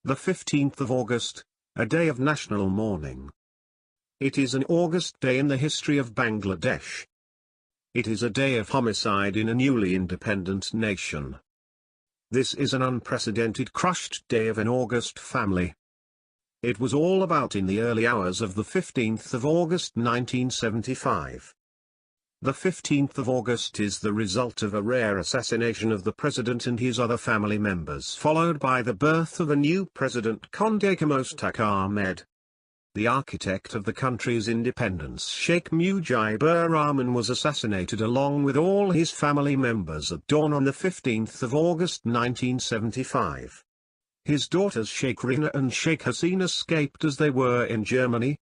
The 15th of August, a day of national mourning. It is an August day in the history of Bangladesh. It is a day of homicide in a newly independent nation. This is an unprecedented crushed day of an August family. It was all about in the early hours of the 15th of August 1975. The 15th of August is the result of a rare assassination of the president and his other family members, followed by the birth of a new president, Khondaker Mostaq Ahmed. The architect of the country's independence, Sheikh Mujibur Rahman, was assassinated along with all his family members at dawn on the 15th of August 1975. His daughters Sheikh Rehena and Sheikh Hasina escaped as they were in Germany.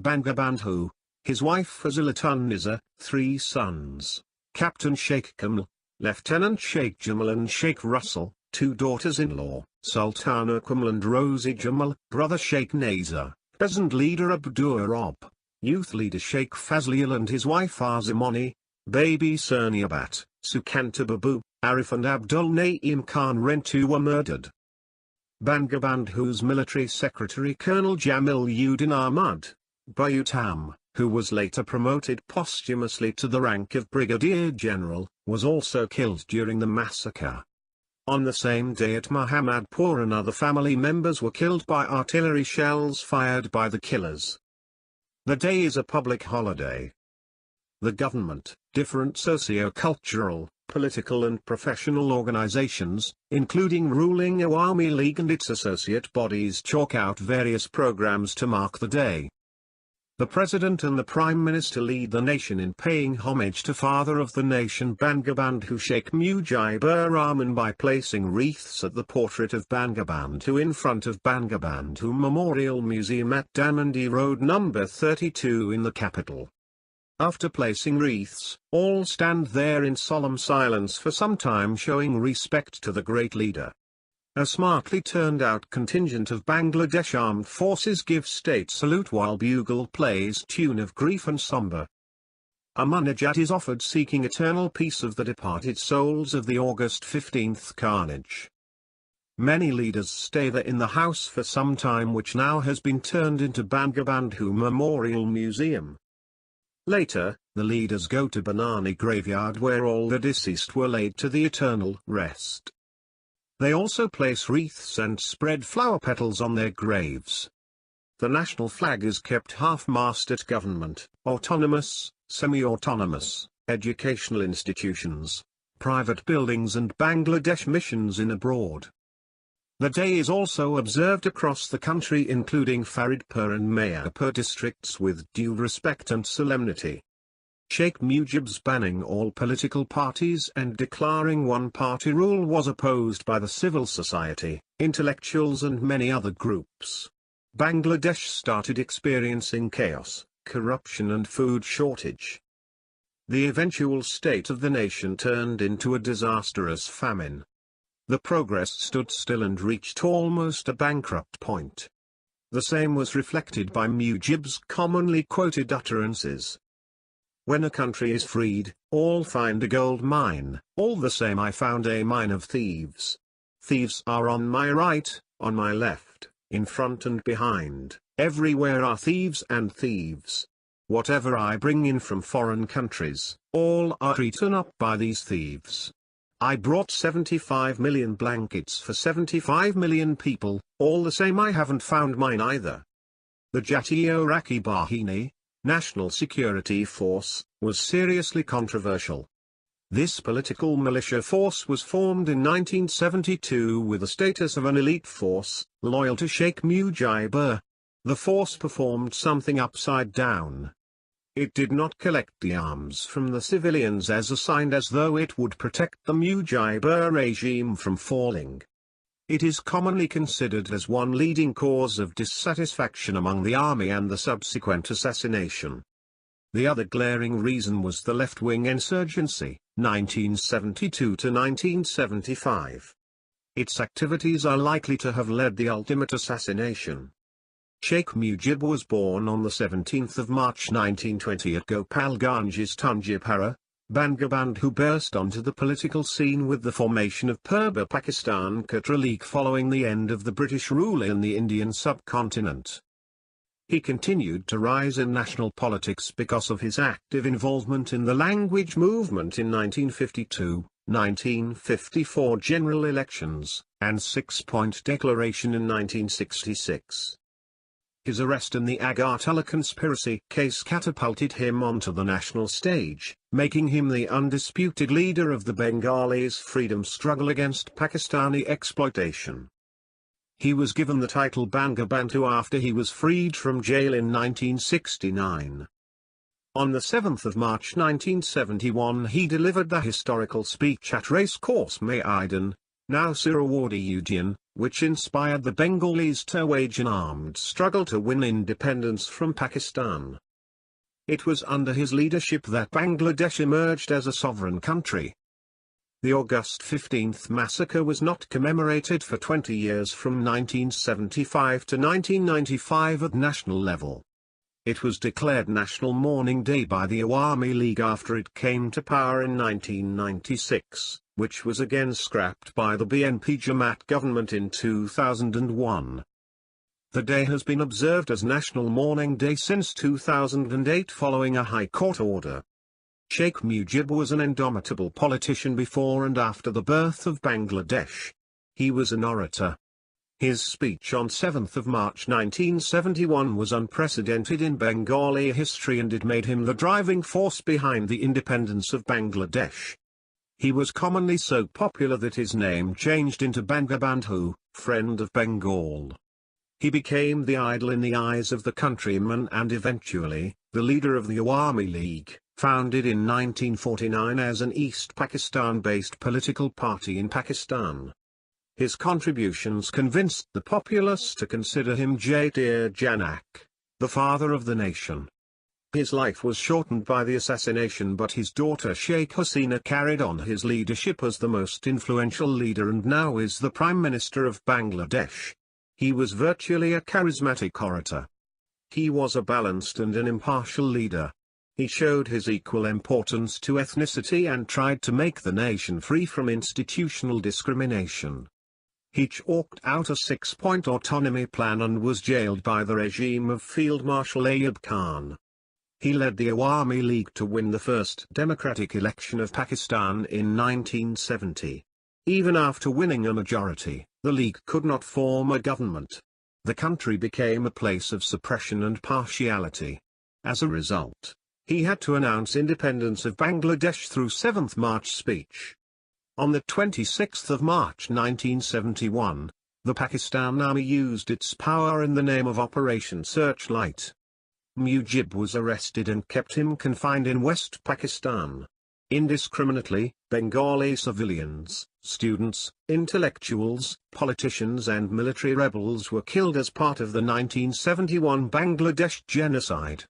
Bangabandhu, his wife Fazilatunnesa, 3 sons, Captain Sheikh Kamal, Lieutenant Sheikh Jamal and Sheikh Russell, 2 daughters-in-law, Sultana Kamal and Rosy Jamal, brother Sheikh Naser, peasant leader Abdur Rob, youth leader Sheikh Fazlul and his wife Arzu Moni, baby Serniabat, Sukanta Babu, Arif and Abdul Nayeem Khan Rintu were murdered. Bangabandhu's military secretary Colonel Jamal Uddin Ahmad, Bayutam, who was later promoted posthumously to the rank of Brigadier General, was also killed during the massacre. On the same day at Muhammadpur, another family members were killed by artillery shells fired by the killers. The day is a public holiday. The government, different socio-cultural, political and professional organizations, including ruling Awami League and its associate bodies, chalk out various programs to mark the day. The President and the Prime Minister lead the nation in paying homage to Father of the Nation Bangabandhu Sheikh Mujibur Rahman by placing wreaths at the portrait of Bangabandhu in front of Bangabandhu Memorial Museum at Damandi Road No. 32 in the capital. After placing wreaths, all stand there in solemn silence for some time, showing respect to the great leader. A smartly turned-out contingent of Bangladesh Armed Forces give state salute while bugle plays tune of grief and somber. A munajat is offered seeking eternal peace of the departed souls of the August 15th carnage. Many leaders stay there in the house for some time, which now has been turned into Bangabandhu Memorial Museum. Later, the leaders go to Banani graveyard where all the deceased were laid to the eternal rest. They also place wreaths and spread flower petals on their graves. The national flag is kept half-mast at government, autonomous, semi-autonomous, educational institutions, private buildings and Bangladesh missions in abroad. The day is also observed across the country, including Faridpur and Mayapur districts, with due respect and solemnity. Sheikh Mujib's banning all political parties and declaring one-party rule was opposed by the civil society, intellectuals and many other groups. Bangladesh started experiencing chaos, corruption and food shortage. The eventual state of the nation turned into a disastrous famine. The progress stood still and reached almost a bankrupt point. The same was reflected by Mujib's commonly quoted utterances. When a country is freed, all find a gold mine. All the same I found a mine of thieves. Thieves are on my right, on my left, in front and behind, everywhere are thieves and thieves. Whatever I bring in from foreign countries, all are eaten up by these thieves. I brought 75 million blankets for 75 million people, all the same I haven't found mine either. The Jatiyo Rakhi Bahini, National Security Force, was seriously controversial. This political militia force was formed in 1972 with the status of an elite force, loyal to Sheikh Mujibur. The force performed something upside down. It did not collect the arms from the civilians as assigned, as though it would protect the Mujibur regime from falling. It is commonly considered as one leading cause of dissatisfaction among the army and the subsequent assassination. The other glaring reason was the left-wing insurgency, 1972 to 1975. Its activities are likely to have led the ultimate assassination. Sheikh Mujib was born on the 17th of March 1920 at Gopalganj's Tunjipara, Bangabandhu burst onto the political scene with the formation of Purba Pakistan Katra League following the end of the British rule in the Indian subcontinent. He continued to rise in national politics because of his active involvement in the language movement in 1952, 1954 general elections, and Six-Point Declaration in 1966. His arrest in the Agartala conspiracy case catapulted him onto the national stage, making him the undisputed leader of the Bengalis' freedom struggle against Pakistani exploitation. He was given the title Bangabandhu after he was freed from jail in 1969. On the 7th of March 1971 he delivered the historical speech at Racecourse Maidan, now Surawadi Udayan, which inspired the Bengalis to wage an armed struggle to win independence from Pakistan. It was under his leadership that Bangladesh emerged as a sovereign country. The August 15th massacre was not commemorated for 20 years from 1975 to 1995 at national level. It was declared National Mourning Day by the Awami League after it came to power in 1996, which was again scrapped by the BNP Jamaat government in 2001. The day has been observed as National Mourning Day since 2008 following a High Court order. Sheikh Mujib was an indomitable politician before and after the birth of Bangladesh. He was an orator. His speech on 7th of March 1971 was unprecedented in Bengali history and it made him the driving force behind the independence of Bangladesh. He was commonly so popular that his name changed into Bangabandhu, Friend of Bengal. He became the idol in the eyes of the countrymen and eventually, the leader of the Awami League, founded in 1949 as an East Pakistan-based political party in Pakistan. His contributions convinced the populace to consider him Jatiya Janak, the father of the nation. His life was shortened by the assassination, but his daughter Sheikh Hasina carried on his leadership as the most influential leader and now is the Prime Minister of Bangladesh. He was virtually a charismatic orator. He was a balanced and an impartial leader. He showed his equal importance to ethnicity and tried to make the nation free from institutional discrimination. He chalked out a six-point autonomy plan and was jailed by the regime of Field Marshal Ayub Khan. He led the Awami League to win the first democratic election of Pakistan in 1970. Even after winning a majority, the League could not form a government. The country became a place of suppression and partiality. As a result, he had to announce independence of Bangladesh through 7th March speech. On the 26th of March 1971, the Pakistan Army used its power in the name of Operation Searchlight. Mujib was arrested and kept him confined in West Pakistan. Indiscriminately, Bengali civilians, students, intellectuals, politicians and military rebels were killed as part of the 1971 Bangladesh genocide.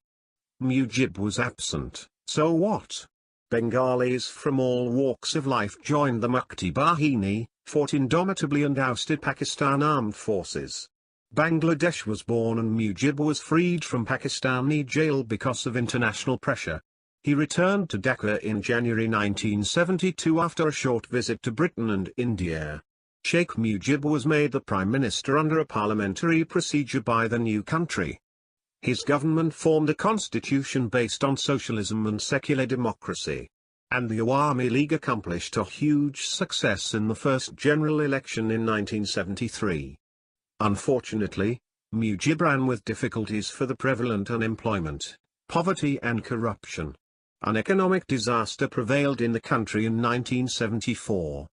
Mujib was absent, so what? Bengalis from all walks of life joined the Mukti Bahini, fought indomitably and ousted Pakistan Armed Forces. Bangladesh was born and Mujib was freed from Pakistani jail because of international pressure. He returned to Dhaka in January 1972 after a short visit to Britain and India. Sheikh Mujib was made the Prime Minister under a parliamentary procedure by the new country. His government formed a constitution based on socialism and secular democracy. And the Awami League accomplished a huge success in the first general election in 1973. Unfortunately, Mujib ran with difficulties for the prevalent unemployment, poverty and corruption. An economic disaster prevailed in the country in 1974.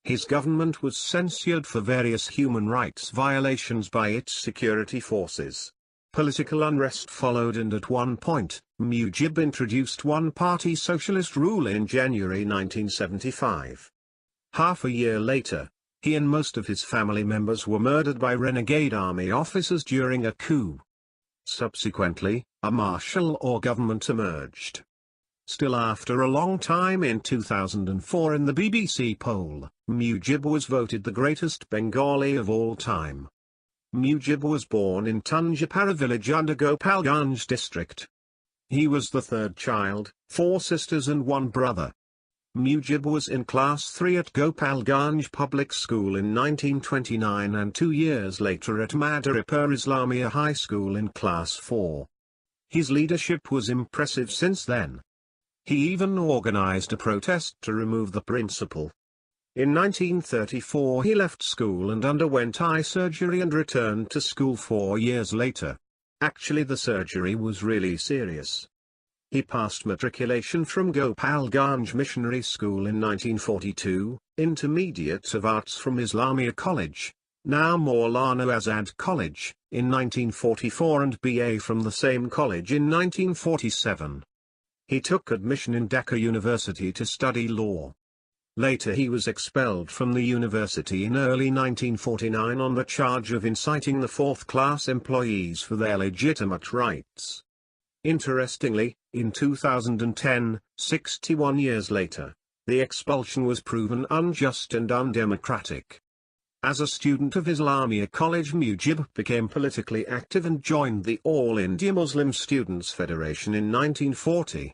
His government was censured for various human rights violations by its security forces. Political unrest followed and at one point, Mujib introduced one-party socialist rule in January 1975. Half a year later, he and most of his family members were murdered by renegade army officers during a coup. Subsequently, a martial law government emerged. Still after a long time in 2004 in the BBC poll, Mujib was voted the greatest Bengali of all time. Mujib was born in Tunjapara village under Gopalganj district. He was the third child, 4 sisters and 1 brother. Mujib was in class 3 at Gopalganj Public School in 1929 and 2 years later at Madaripur Islamia High School in class 4. His leadership was impressive since then. He even organized a protest to remove the principal. In 1934 he left school and underwent eye surgery and returned to school 4 years later. Actually, the surgery was really serious. He passed matriculation from Gopalganj Missionary School in 1942, Intermediate of Arts from Islamia College, now Maulana Azad College, in 1944 and BA from the same college in 1947. He took admission in Dhaka University to study law. Later he was expelled from the university in early 1949 on the charge of inciting the 4th-class employees for their legitimate rights. Interestingly, in 2010, 61 years later, the expulsion was proven unjust and undemocratic. As a student of Islamia College, Mujib became politically active and joined the All India Muslim Students Federation in 1940.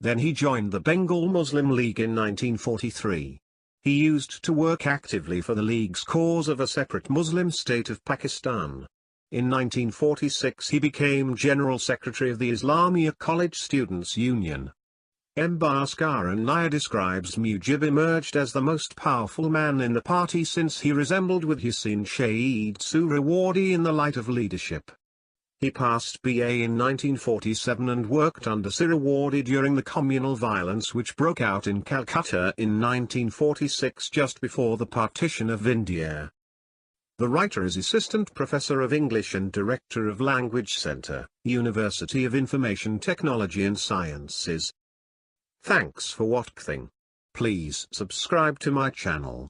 Then he joined the Bengal Muslim League in 1943. He used to work actively for the League's cause of a separate Muslim state of Pakistan. In 1946 he became General Secretary of the Islamia College Students' Union. M. Bhaskaran Nair describes Mujib emerged as the most powerful man in the party since he resembled with Hussain Shahid Suhrawardi in the light of leadership. He passed BA in 1947 and worked under Suhrawardi during the communal violence which broke out in Calcutta in 1946 just before the partition of India. The writer is Assistant Professor of English and Director of Language Centre, University of Information Technology and Sciences. Thanks for watching. Please subscribe to my channel.